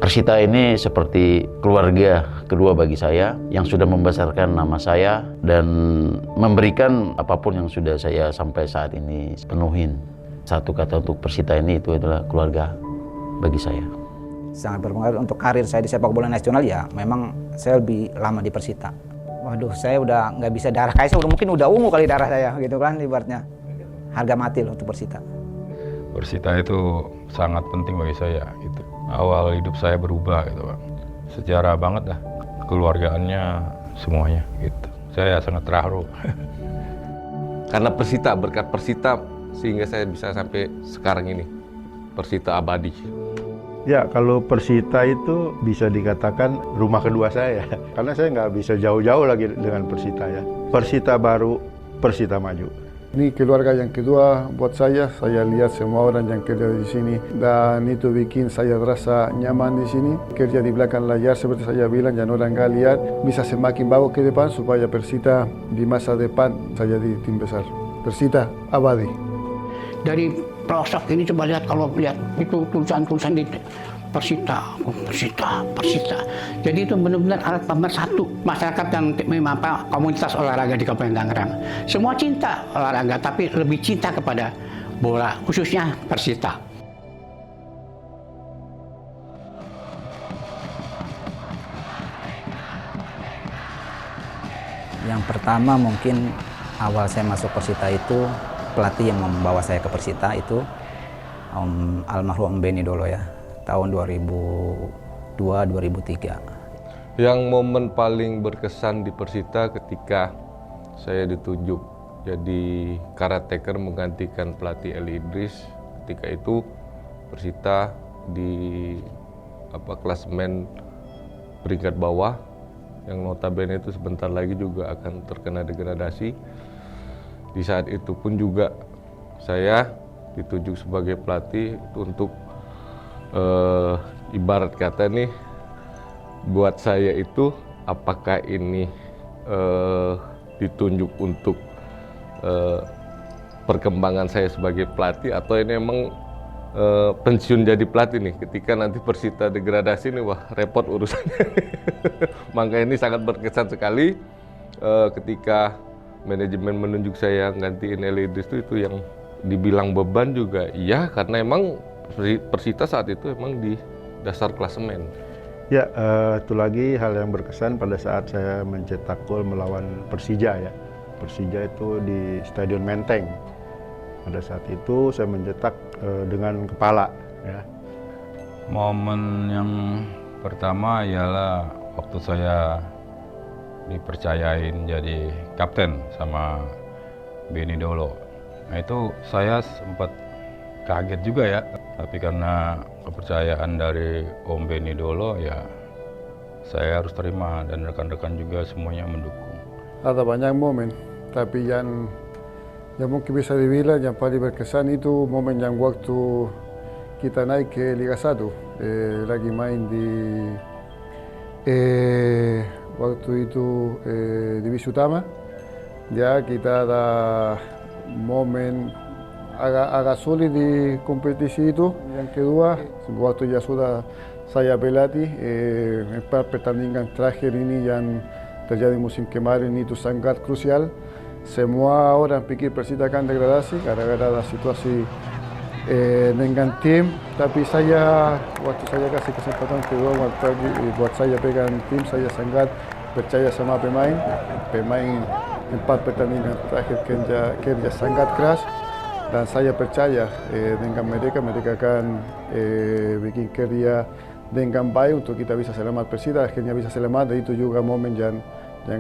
Persita ini seperti keluarga kedua bagi saya yang sudah membesarkan nama saya dan memberikan apapun yang sudah saya sampai saat ini penuhin. Satu kata untuk Persita ini itu adalah keluarga bagi saya. Sangat berpengaruh untuk karir saya di sepak bola nasional ya. Memang saya lebih lama di Persita. Waduh, saya udah nggak bisa darah kayak saya mungkin udah ungu kali darah saya gitu kan ibaratnya. Harga mati loh untuk Persita. Persita itu sangat penting bagi saya gitu. Awal hidup saya berubah gitu Pak. Sejarah banget lah, keluargaannya semuanya gitu. Saya sangat terharu. Karena Persita, berkat Persita sehingga saya bisa sampai sekarang ini. Persita abadi. Ya, kalau Persita itu bisa dikatakan rumah kedua saya. Karena saya nggak bisa jauh-jauh lagi dengan Persita ya. Persita baru, Persita maju. Ini keluarga yang kedua buat saya lihat semua orang yang kerja di sini dan itu bikin saya terasa nyaman di sini. Kerja di belakang layar seperti saya bilang, dan orang nggak lihat bisa semakin bagus ke depan supaya Persita di masa depan saya di tim besar. Persita abadi. Dari pelosok ini coba lihat, kalau lihat itu tulisan-tulisan di Persita, Persita, Persita. Jadi itu benar-benar alat pemersatu masyarakat yang komunitas olahraga di Kabupaten Tangerang. Semua cinta olahraga, tapi lebih cinta kepada bola, khususnya Persita. Yang pertama mungkin awal saya masuk Persita itu pelatih yang membawa saya ke Persita itu almarhum Om Beni Dolo ya. Tahun 2002-2003. Yang momen paling berkesan di Persita ketika saya ditunjuk jadi karateker menggantikan pelatih Eli Idris. Ketika itu Persita di klasemen peringkat bawah yang notabene itu sebentar lagi juga akan terkena degradasi. Di saat itu pun juga saya ditunjuk sebagai pelatih untuk ibarat kata nih, buat saya itu apakah ini ditunjuk untuk perkembangan saya sebagai pelatih atau ini emang pensiun jadi pelatih nih ketika nanti Persita degradasi nih, wah repot urusannya. Maka ini sangat berkesan sekali ketika manajemen menunjuk saya gantiin Eli Idris itu yang dibilang beban juga iya, karena emang Persita saat itu emang di dasar klasemen. Ya, itu lagi hal yang berkesan pada saat saya mencetak gol melawan Persija ya. Persija itu di Stadion Menteng. Pada saat itu saya mencetak dengan kepala ya. Momen yang pertama ialah waktu saya dipercayain jadi kapten sama Beni Dolo. Nah itu saya sempat kaget juga ya, tapi karena kepercayaan dari Om Beni Dolo ya saya harus terima dan rekan-rekan juga semuanya mendukung. Ada banyak momen, tapi yang mungkin bisa dibilang yang paling berkesan itu momen yang waktu kita naik ke Liga 1, lagi main di waktu itu Divisi Utama. Ya kita ada momen agak sulit di kompetisi itu. Yang kedua, waktu ya sudah saya berlatih, pertandingan terakhir ini yang terjadi musim kemarin itu sangat krusial. Semua orang pikir Persita akan degradasi gara-gara ada situasi dengan tim, tapi saya waktu saya kasih kesempatan kedua buat saya pegang tim, saya sangat percaya sama pemain. Pemain 4 pertandingan terakhir kerja sangat keras. Dan saya percaya dengan mereka akan bikin kerja dengan baik untuk kita bisa selamat Persita, akhirnya bisa selamat, dan itu juga momen yang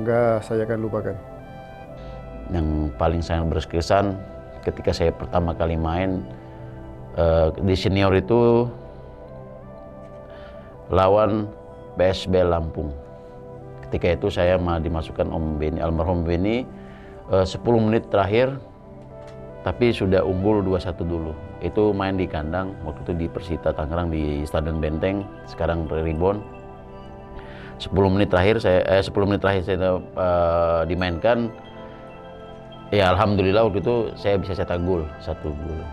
gak saya akan lupakan. Yang paling sangat berkesan ketika saya pertama kali main di senior itu lawan PSB Lampung. Ketika itu saya dimasukkan Om Beni, almarhum Beni, 10 menit terakhir tapi sudah unggul 2-1 dulu. Itu main di kandang, waktu itu di Persita Tangerang di Stadion Benteng, sekarang Reborn. 10 menit terakhir saya dimainkan. Ya alhamdulillah waktu itu saya bisa cetak gol, 1 gol.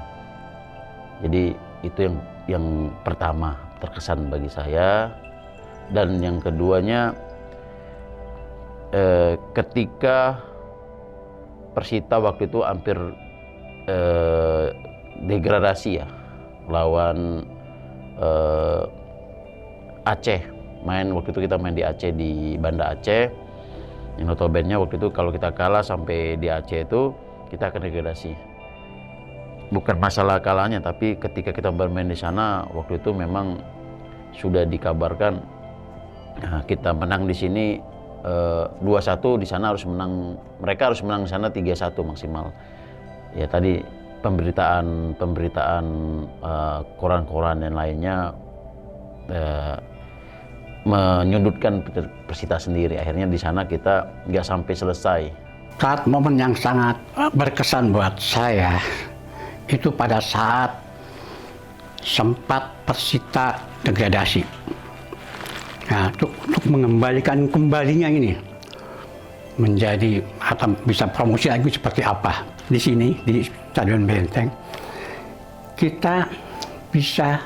Jadi itu yang pertama terkesan bagi saya. Dan yang keduanya, ketika Persita waktu itu hampir degradasi ya, lawan Aceh. Waktu itu kita main di Aceh, di Banda Aceh. Yang notabene waktu itu kalau kita kalah sampai di Aceh itu kita akan degradasi. Bukan masalah kalahnya, tapi ketika kita bermain di sana waktu itu memang sudah dikabarkan kita menang di sini 2-1, di sana harus menang, mereka harus menang di sana 3-1 maksimal. Ya tadi pemberitaan koran-koran dan lainnya menyudutkan Persita sendiri. Akhirnya di sana kita nggak sampai selesai. Saat momen yang sangat berkesan buat saya itu pada saat sempat Persita degradasi. Nah, untuk mengembalikan kembalinya ini menjadi atau bisa promosi lagi seperti apa di sini di Stadion Benteng, kita bisa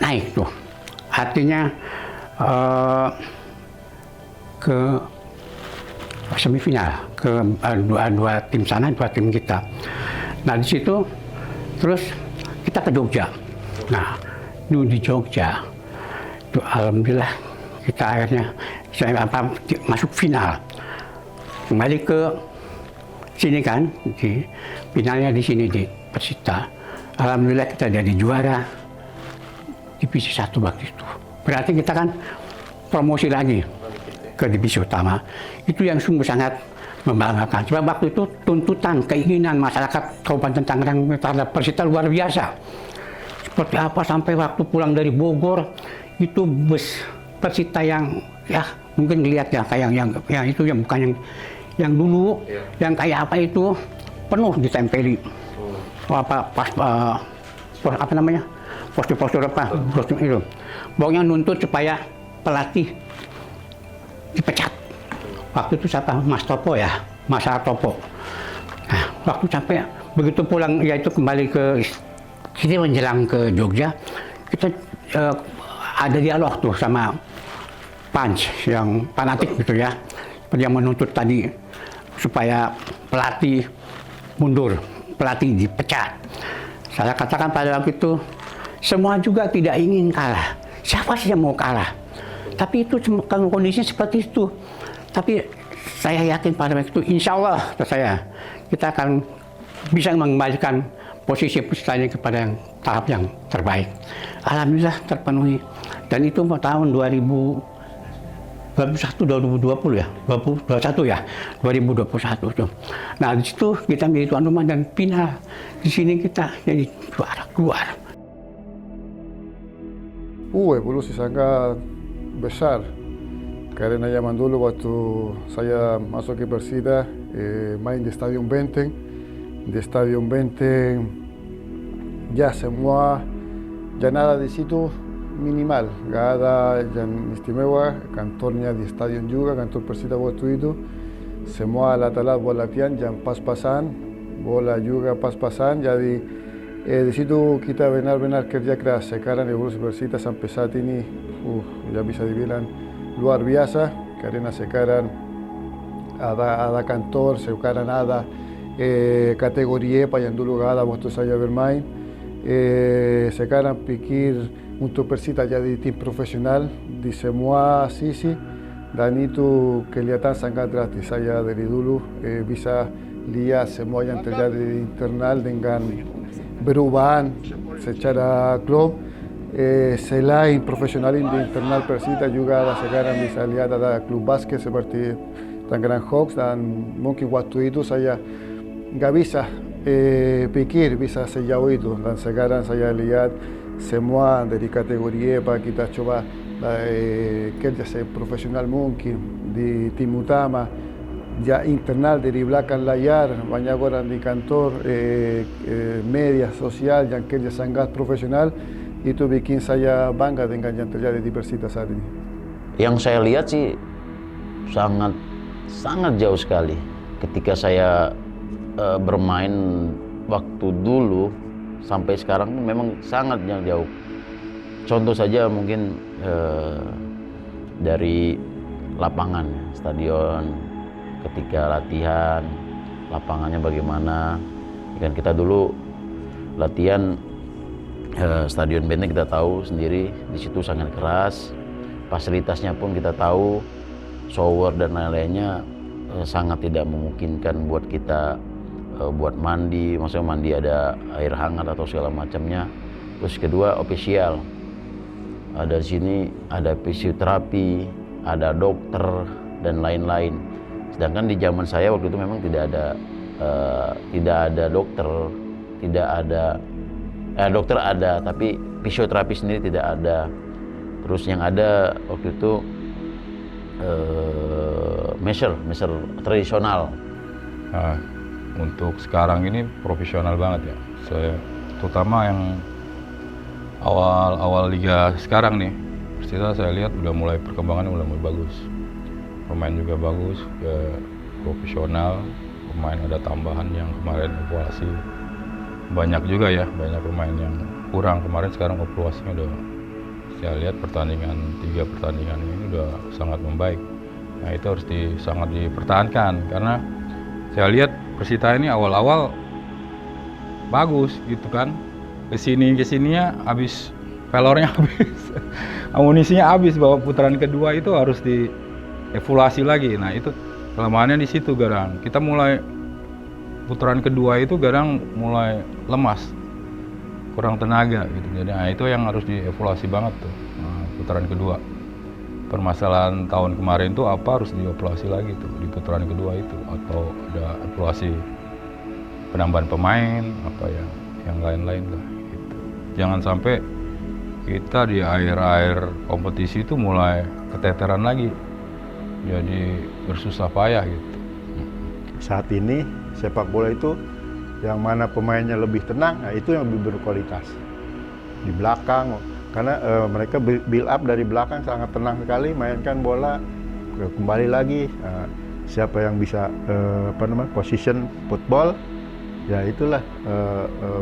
naik tuh, artinya ke semifinal, ke dua tim sana, dua tim kita. Nah di situ terus kita ke Jogja. Nah di Jogja itu alhamdulillah kita akhirnya masuk final, kembali ke sini kan, di finalnya di sini di Persita. Alhamdulillah kita jadi juara divisi 1 waktu itu. Berarti kita kan promosi lagi ke divisi utama. Itu yang sungguh sangat membanggakan. Sebab waktu itu tuntutan, keinginan masyarakat Kabupaten Tangerang terhadap Persita luar biasa. Seperti apa sampai waktu pulang dari Bogor itu bus Persita yang ya mungkin lihat ya kayak yang itu yang bukan yang dulu, yang kayak apa itu penuh ditempeli. Apa namanya? Poster-poster apa? Poster itu. Pokoknya nuntut supaya pelatih dipecat. Waktu itu siapa? Mas Topo ya, Mas Topo. Nah, waktu sampai begitu pulang, yaitu kembali ke sini menjelang ke Jogja, kita ada dialog tuh sama Punch yang fanatik gitu ya, yang menuntut tadi supaya pelatih mundur, pelatih dipecat. Saya katakan pada waktu itu, semua juga tidak ingin kalah. Siapa sih yang mau kalah? Tapi itu kondisinya seperti itu. Tapi saya yakin pada waktu itu, insya Allah saya kita akan bisa mengembalikan posisi Persita ini kepada tahap yang terbaik. Alhamdulillah terpenuhi. Dan itu tahun 2020 ya, 2021 ya, 2021 itu. Nah di situ kita menjadi tuan rumah dan final. Di sini kita jadi juara keluar. Evolusi sangat besar karena zaman dulu waktu saya masuk ke Persita main di Stadion Benteng. Di Stadion Benteng ya semua, ya nada di situ minimal, nggak ada yang istimewa, kantornya di stadion juga, kantor Persita waktu itu. Semua alat-alat buat latihan yang pas-pasan, bola juga pas-pasan, jadi di situ kita benar-benar kerja keras. Sekarang evolusi Persita sampai saat ini ya bisa dibilang luar biasa, karena sekarang ada kantor, sekarang ada kategori EPA yang dulu nggak ada waktu saya bermain. Sekarang pikir untuk Persita jadi tim profesional di semua sisi, dan itu kelihatan sangat drastis. Saya dari dulu bisa lihat semua yang terjadi internal dengan perubahan secara klub. Selain profesionalisme di internal Persita juga ada sekarang bisa lihat ada klub basket seperti Tangerang Hawks, dan mungkin waktu itu saya nggak bisa pikir bisa sejauh itu, dan sekarang saya lihat semua dari kategori EPA kita coba kerja profesional mungkin di tim utama, ya internal dari belakang layar banyak orang di kantor media sosial yang kerja sangat profesional. Itu bikin saya bangga dengan yang terjadi di Persita saat ini. Yang saya lihat sih sangat jauh sekali ketika saya bermain waktu dulu sampai sekarang memang sangat jauh. contoh saja mungkin dari lapangan, stadion, ketika latihan, lapangannya bagaimana. Kan kita dulu latihan Stadion Benteng kita tahu sendiri, di situ sangat keras, fasilitasnya pun kita tahu, shower dan lain-lainnya sangat tidak memungkinkan buat kita buat mandi, maksudnya mandi ada air hangat atau segala macamnya. Terus kedua official, ada di sini ada fisioterapi, ada dokter dan lain-lain. Sedangkan di zaman saya waktu itu memang tidak ada dokter, tidak ada dokter ada, tapi fisioterapi sendiri tidak ada. Terus yang ada waktu itu measure tradisional. Nah, untuk sekarang ini profesional banget ya. Saya terutama yang awal liga sekarang nih, Persita saya lihat udah mulai perkembangannya udah mulai bagus. Pemain juga bagus, ya, profesional. Pemain ada tambahan yang kemarin evaluasi banyak juga ya, banyak pemain yang kurang kemarin, sekarang evaluasinya udah saya lihat 3 pertandingan ini udah sangat membaik. Nah itu harus sangat dipertahankan karena saya lihat Persita ini awal-awal bagus gitu kan, kesininya habis pelornya habis, amunisinya habis, bahwa putaran kedua itu harus dievaluasi lagi. Nah itu kelemahannya di situ Garang. Kita mulai putaran kedua itu Garang mulai lemas, kurang tenaga gitu. Jadi nah, itu yang harus dievaluasi banget tuh. Nah, putaran kedua. Permasalahan tahun kemarin tuh apa harus dievaluasi lagi tuh di putaran kedua itu, atau ada evaluasi penambahan pemain apa yang lain-lain lah gitu. Jangan sampai kita di akhir-akhir kompetisi itu mulai keteteran lagi. Jadi bersusah payah gitu. Saat ini sepak bola itu yang mana pemainnya lebih tenang, nah itu yang lebih berkualitas. Di belakang, karena mereka build up dari belakang sangat tenang sekali, mainkan bola, kembali lagi. Siapa yang bisa position football, ya itulah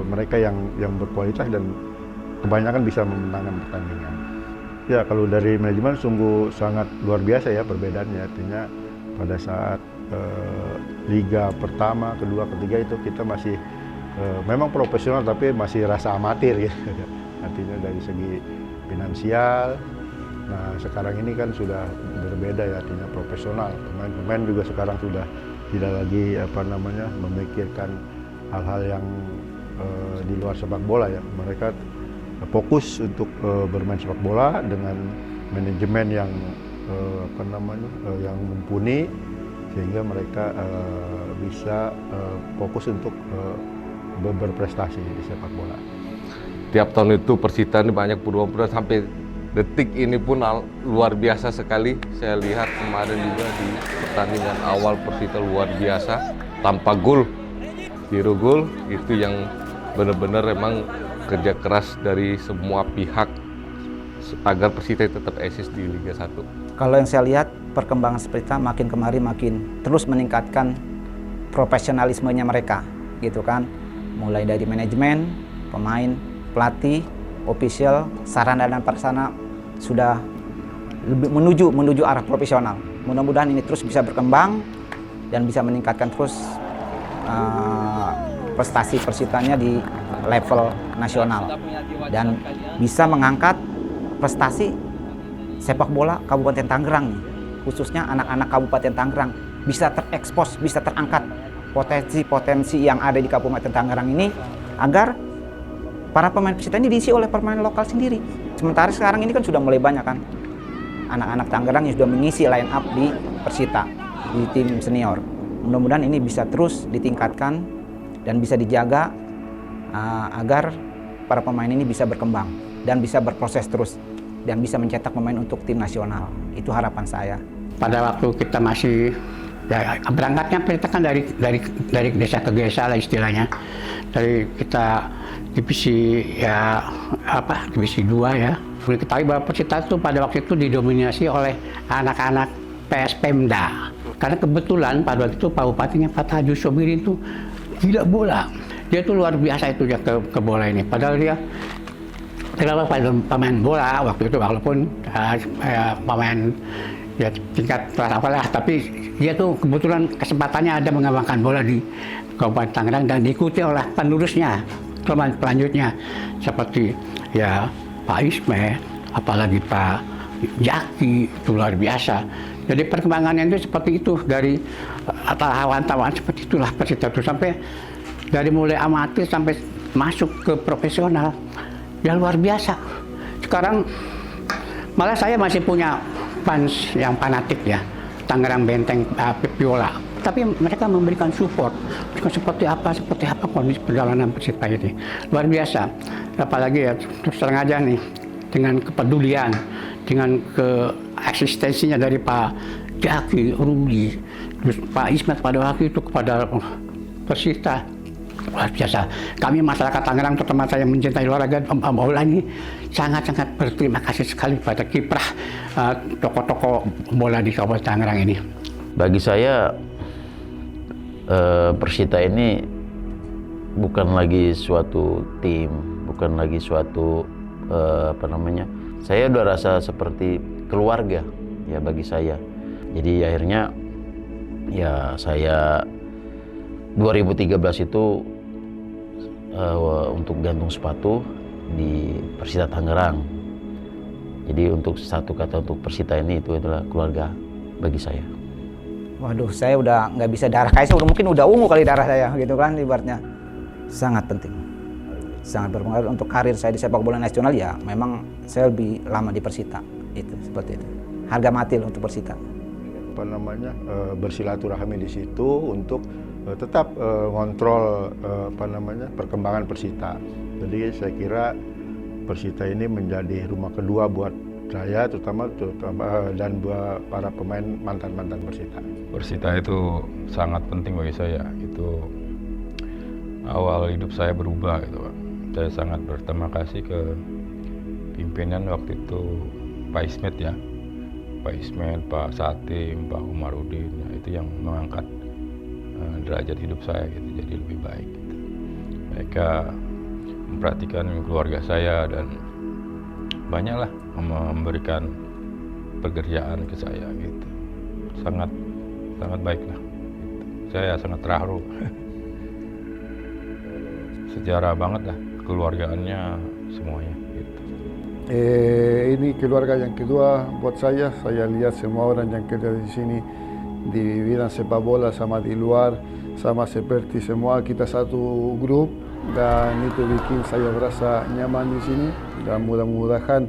mereka yang berkualitas dan kebanyakan bisa memenangkan pertandingan. Ya kalau dari manajemen sungguh sangat luar biasa ya perbedaannya. Artinya pada saat liga pertama, kedua, ketiga itu kita masih memang profesional tapi masih rasa amatir gitu. Artinya dari segi finansial. Nah sekarang ini kan sudah berbeda ya, artinya profesional. Pemain-pemain juga sekarang sudah tidak lagi memikirkan hal-hal yang di luar sepak bola ya. Mereka fokus untuk bermain sepak bola dengan manajemen yang yang mumpuni, sehingga mereka bisa fokus untuk berprestasi di sepak bola. Tiap tahun itu Persita ini banyak perubahan sampai detik ini pun luar biasa sekali. Saya lihat kemarin juga di pertandingan awal Persita luar biasa, tanpa gol, zero gol, itu yang benar-benar emang kerja keras dari semua pihak agar Persita tetap eksis di Liga 1. Kalau yang saya lihat perkembangan Persita makin kemari makin terus meningkatkan profesionalismenya mereka, gitu kan. Mulai dari manajemen, pemain, pelatih, official, sarana dan prasarana sudah lebih menuju arah profesional. Mudah-mudahan ini terus bisa berkembang dan bisa meningkatkan terus prestasi Persitanya di level nasional dan bisa mengangkat prestasi sepak bola Kabupaten Tangerang, khususnya anak-anak Kabupaten Tangerang bisa terekspos, bisa terangkat potensi-potensi yang ada di Kabupaten Tangerang ini, agar para pemain Persita ini diisi oleh pemain lokal sendiri. Sementara sekarang ini kan sudah mulai banyak kan anak-anak Tangerang yang sudah mengisi line up di Persita, di tim senior. Mudah-mudahan ini bisa terus ditingkatkan dan bisa dijaga agar para pemain ini bisa berkembang dan bisa berproses terus dan bisa mencetak pemain untuk tim nasional. Itu harapan saya. Pada waktu kita masih ya, berangkatnya kita kan dari desa ke desa lah istilahnya. Dari kita divisi divisi 2 ya. Boleh ketahui bahwa Persita itu pada waktu itu didominasi oleh anak-anak PS Pemda. Karena kebetulan pada waktu itu Pak Bupatinya Pak Tajus Sobirin itu gila bola. Dia tuh luar biasa itu ya ke bola ini. Padahal dia Kenapa pemain bola waktu itu walaupun pemain ya tingkat kelas apalah, tapi dia tuh kebetulan kesempatannya ada mengembangkan bola di Kabupaten Tangerang dan diikuti oleh penerusnya, pelanjutnya seperti ya Pak Ismet, apalagi Pak Jaki, itu luar biasa. Jadi perkembangannya itu seperti itu dari tawan-tawan seperti itulah Persita itu sampai dari mulai amatir sampai masuk ke profesional ya luar biasa. Sekarang malah saya masih punya fans yang fanatik ya Tangerang Benteng Viola. Tapi mereka memberikan support seperti apa kondisi perjalanan Persita ini luar biasa. Apalagi ya terus terang aja nih dengan kepedulian, dengan keeksistensinya dari Pak Jaki, Rudi, terus Pak Ismet pada waktu itu kepada Persita luar biasa. Kami masyarakat Tangerang, terutama saya mencintai olahraga bola ini sangat-sangat berterima kasih sekali pada kiprah tokoh-tokoh bola di Kabupaten Tangerang ini. Bagi saya Persita ini bukan lagi suatu tim, bukan lagi suatu saya udah rasa seperti keluarga ya bagi saya. Jadi akhirnya ya saya 2013 itu untuk gantung sepatu di Persita Tangerang. Jadi untuk satu kata untuk Persita ini itu adalah keluarga bagi saya. Waduh, saya udah nggak bisa darah kayak saya mungkin udah ungu kali darah saya gitu kan ibaratnya. Sangat penting, sangat berpengaruh untuk karir saya di sepak bola nasional ya. Memang saya lebih lama di Persita itu seperti itu. Harga mati loh untuk Persita. Bersilaturahmi di situ untuk tetap ngontrol perkembangan Persita. Jadi saya kira Persita ini menjadi rumah kedua buat saya terutama dan buat para pemain mantan Persita. Persita itu sangat penting bagi saya. Itu awal hidup saya berubah gitu, Pak. Saya sangat berterima kasih ke pimpinan waktu itu Pak Ismet ya. Pak Ismet, Pak Satim, Pak Umarudin, ya, itu yang mengangkat derajat hidup saya gitu, jadi lebih baik gitu. Mereka memperhatikan keluarga saya dan banyaklah memberikan pekerjaan ke saya gitu. Sangat baik lah gitu. Saya sangat terharu. Sejarah banget lah keluargaannya semuanya gitu. Ini keluarga yang kedua buat saya lihat semua orang yang kerja di sini di bidang sepak bola sama di luar sama seperti semua kita satu grup dan itu bikin saya merasa nyaman di sini dan mudah-mudahan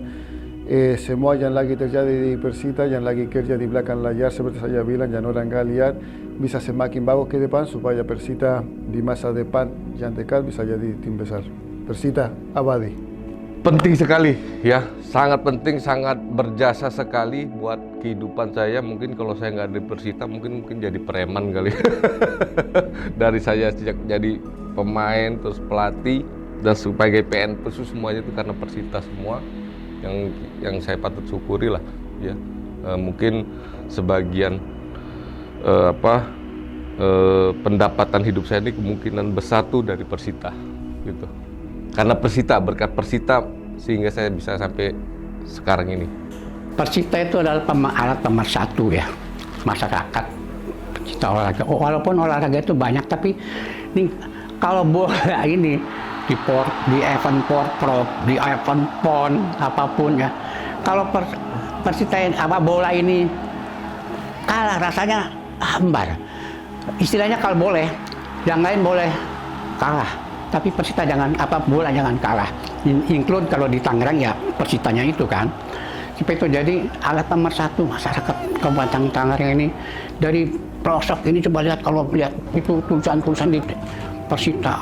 semua yang lagi terjadi di Persita, yang lagi kerja di belakang layar seperti saya bilang, yang orang nggak lihat bisa semakin bagus ke depan supaya Persita di masa depan yang dekat bisa jadi tim besar. Persita abadi. Penting sekali ya, sangat penting, sangat berjasa sekali buat kehidupan saya. Mungkin kalau saya nggak di Persita mungkin jadi preman kali. Dari saya sejak jadi pemain terus pelatih dan sebagai PNP semuanya itu karena Persita semua yang saya patut syukuri lah ya. Mungkin sebagian pendapatan hidup saya ini kemungkinan besar tuh dari Persita gitu. Karena Persita, berkat Persita sehingga saya bisa sampai sekarang ini. Persita itu adalah alat pemersatu ya masyarakat pecinta olahraga. Walaupun olahraga itu banyak, tapi ini kalau bola ini di event porprov, di event pon apapun ya. Kalau Persita bola ini kalah rasanya hambar. Istilahnya kalau boleh, yang lain boleh kalah. Tapi Persita bola jangan kalah. Include kalau di Tangerang ya Persitanya itu kan. Seperti itu, jadi alat pemersatu masyarakat Kabupaten Tangerang ini. Dari pelosok ini coba lihat, kalau lihat itu tulisan-tulisan di Persita.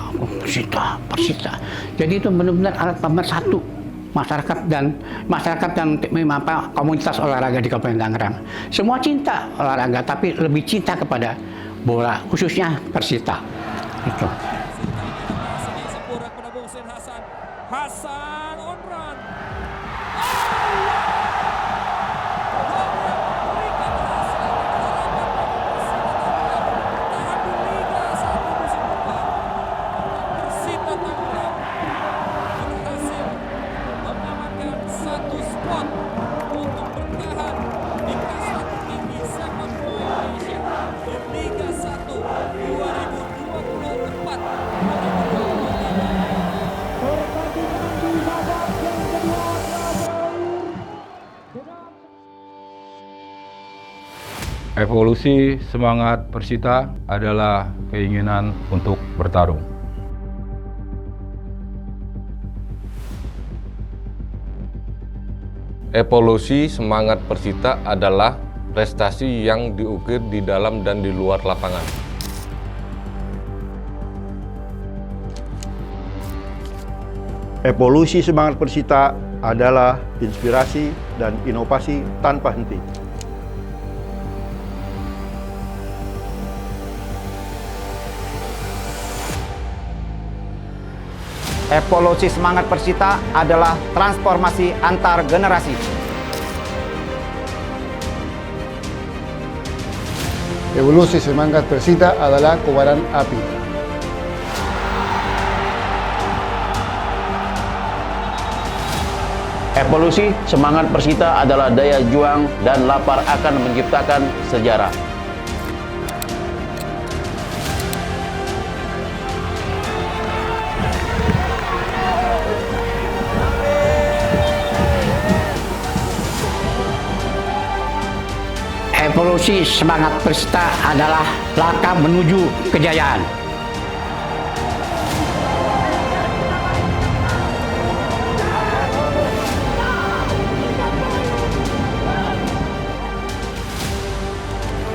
Jadi itu benar-benar alat pemersatu masyarakat dan komunitas olahraga di Kabupaten Tangerang. Semua cinta olahraga, tapi lebih cinta kepada bola, khususnya Persita. Itu. Hasan on run. Evolusi semangat Persita adalah keinginan untuk bertarung. Evolusi semangat Persita adalah prestasi yang diukir di dalam dan di luar lapangan. Evolusi semangat Persita adalah inspirasi dan inovasi tanpa henti. Evolusi semangat Persita adalah transformasi antar generasi. Evolusi semangat Persita adalah kobaran api. Evolusi semangat Persita adalah daya juang dan lapar akan menciptakan sejarah. Evolusi semangat Persita adalah langkah menuju kejayaan.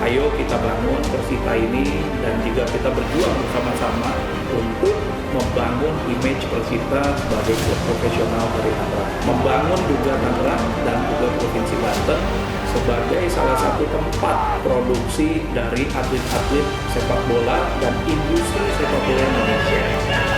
Ayo kita bangun Persita ini dan juga kita berjuang bersama-sama untuk membangun image Persita sebagai klub profesional dari Tangerang. Membangun juga Tangerang dan juga Provinsi Banten sebagai salah satu tempat produksi dari atlet-atlet sepak bola dan industri sepak bola Indonesia.